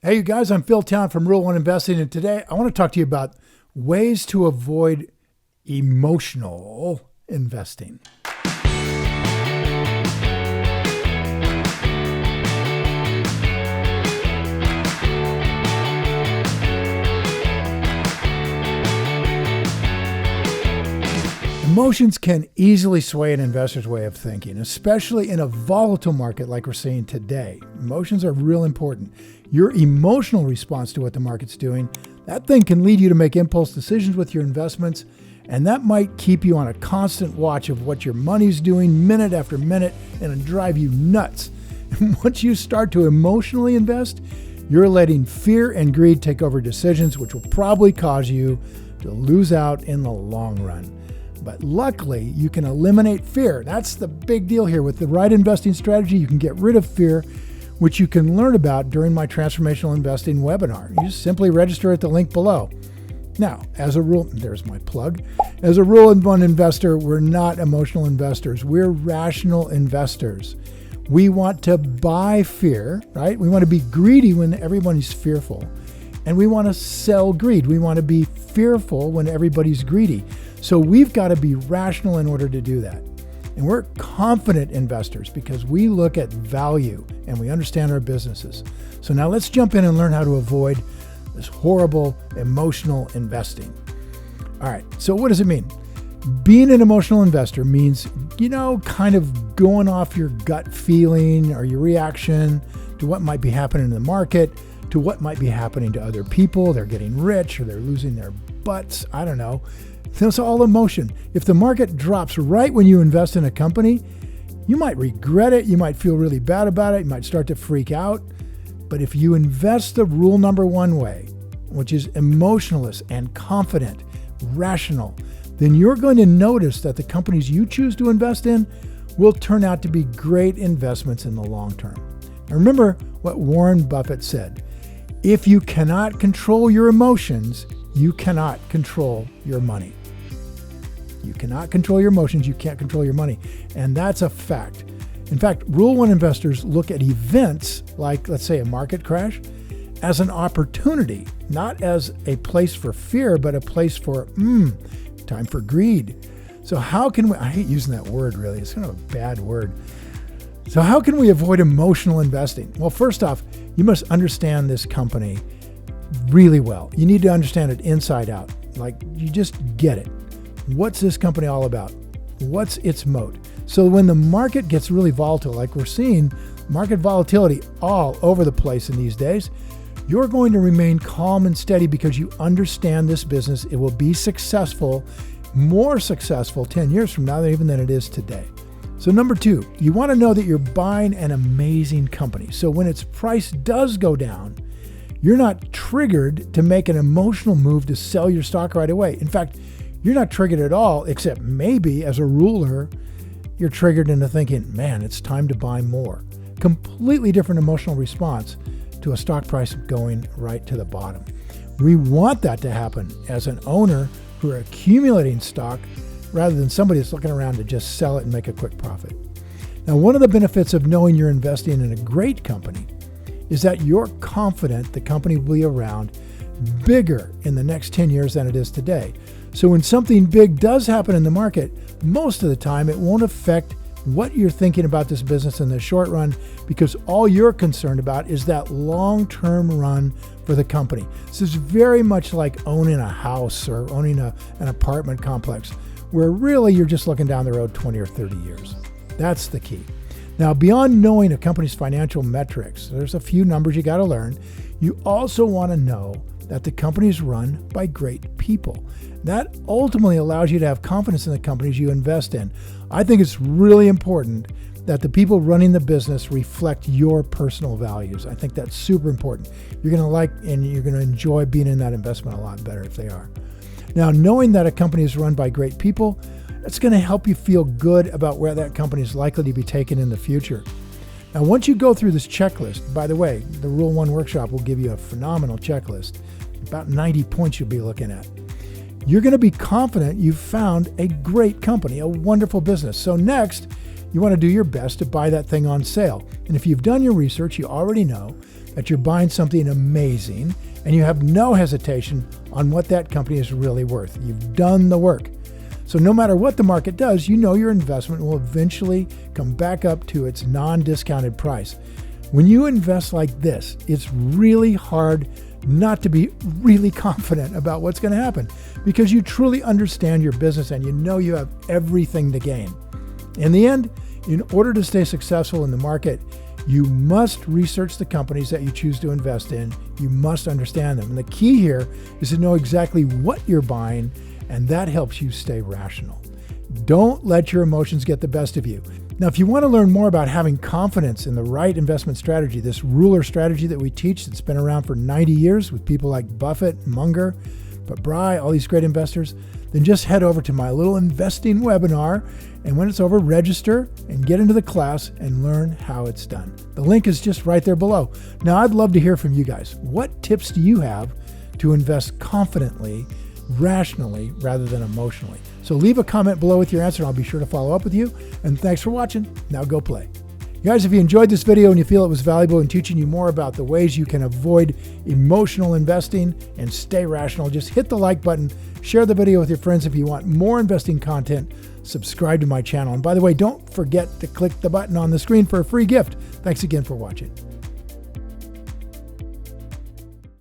Hey, you guys, I'm Phil Town from Rule One Investing, and today I want to talk to you about ways to avoid emotional investing. Emotions can easily sway an investor's way of thinking, especially in a volatile market like we're seeing today. Emotions are real important. Your emotional response to what the market's doing, that thing can lead you to make impulse decisions with your investments, and that might keep you on a constant watch of what your money's doing minute after minute and drive you nuts. And once you start to emotionally invest, you're letting fear and greed take over decisions, which will probably cause you to lose out in the long run. But luckily, you can eliminate fear. That's the big deal here. With the right investing strategy, you can get rid of fear, which you can learn about during my Transformational Investing webinar. You just simply register at the link below. Now, as a rule, there's my plug. As a Rule One investor, we're not emotional investors. We're rational investors. We want to buy fear, right? We want to be greedy when everybody's fearful. And we want to sell greed. We want to be fearful when everybody's greedy. So we've got to be rational in order to do that. And we're confident investors because we look at value and we understand our businesses. So now let's jump in and learn how to avoid this horrible emotional investing. All right, so what does it mean? Being an emotional investor means, kind of going off your gut feeling or your reaction to what might be happening in the market, to what might be happening to other people. They're getting rich or they're losing their butts. I don't know. It's all emotion. If the market drops right when you invest in a company, you might regret it. You might feel really bad about it. You might start to freak out. But if you invest the rule number one way, which is emotionless and confident, rational, then you're going to notice that the companies you choose to invest in will turn out to be great investments in the long term. Now remember what Warren Buffett said. If you cannot control your emotions, you cannot control your money. You cannot control your emotions, you can't control your money. And that's a fact. In fact, Rule One investors look at events like, let's say, a market crash as an opportunity, not as a place for fear, but a place for, time for greed. So how can we, I hate using that word really, it's kind of a bad word. So how can we avoid emotional investing? Well, first off, you must understand this company really well. You need to understand it inside out. Like, you just get it. What's this company all about? What's its moat? So when the market gets really volatile, like we're seeing market volatility all over the place in these days, you're going to remain calm and steady because you understand this business. It will be successful, more successful 10 years from now even than it is today. So number two, you want to know that you're buying an amazing company. So when its price does go down, you're not triggered to make an emotional move to sell your stock right away. In fact, you're not triggered at all, except maybe as a ruler, you're triggered into thinking, man, it's time to buy more. Completely different emotional response to a stock price going right to the bottom. We want that to happen as an owner who are accumulating stock rather than somebody that's looking around to just sell it and make a quick profit. Now, one of the benefits of knowing you're investing in a great company is that you're confident the company will be around bigger in the next 10 years than it is today. So when something big does happen in the market, most of the time it won't affect what you're thinking about this business in the short run because all you're concerned about is that long-term run for the company. This is very much like owning a house or owning an apartment complex where really you're just looking down the road 20 or 30 years. That's the key. Now, beyond knowing a company's financial metrics, there's a few numbers you got to learn. You also want to know that the company is run by great people. That ultimately allows you to have confidence in the companies you invest in. I think it's really important that the people running the business reflect your personal values. I think that's super important. You're going to like and you're going to enjoy being in that investment a lot better if they are. Now, knowing that a company is run by great people, that's going to help you feel good about where that company is likely to be taken in the future. Now, once you go through this checklist, by the way, the Rule One workshop will give you a phenomenal checklist, about 90 points you'll be looking at. You're going to be confident you've found a great company, a wonderful business. So next, you want to do your best to buy that thing on sale. And if you've done your research, you already know that you're buying something amazing and you have no hesitation on what that company is really worth. You've done the work. So no matter what the market does, you know your investment will eventually come back up to its non-discounted price. When you invest like this, it's really hard not to be really confident about what's going to happen because you truly understand your business and you know you have everything to gain. In the end, in order to stay successful in the market, you must research the companies that you choose to invest in. You must understand them. And the key here is to know exactly what you're buying, and that helps you stay rational. Don't let your emotions get the best of you. Now, if you want to learn more about having confidence in the right investment strategy, this ruler strategy that we teach that's been around for 90 years with people like Buffett, Munger, but Bry, all these great investors, then just head over to my little investing webinar. And when it's over, register and get into the class and learn how it's done. The link is just right there below. Now, I'd love to hear from you guys. What tips do you have to invest confidently, rationally, rather than emotionally? So leave a comment below with your answer and I'll be sure to follow up with you. And thanks for watching. Now go play. Guys, if you enjoyed this video and you feel it was valuable in teaching you more about the ways you can avoid emotional investing and stay rational, just hit the like button, share the video with your friends. If you want more investing content, subscribe to my channel. And by the way, don't forget to click the button on the screen for a free gift. Thanks again for watching.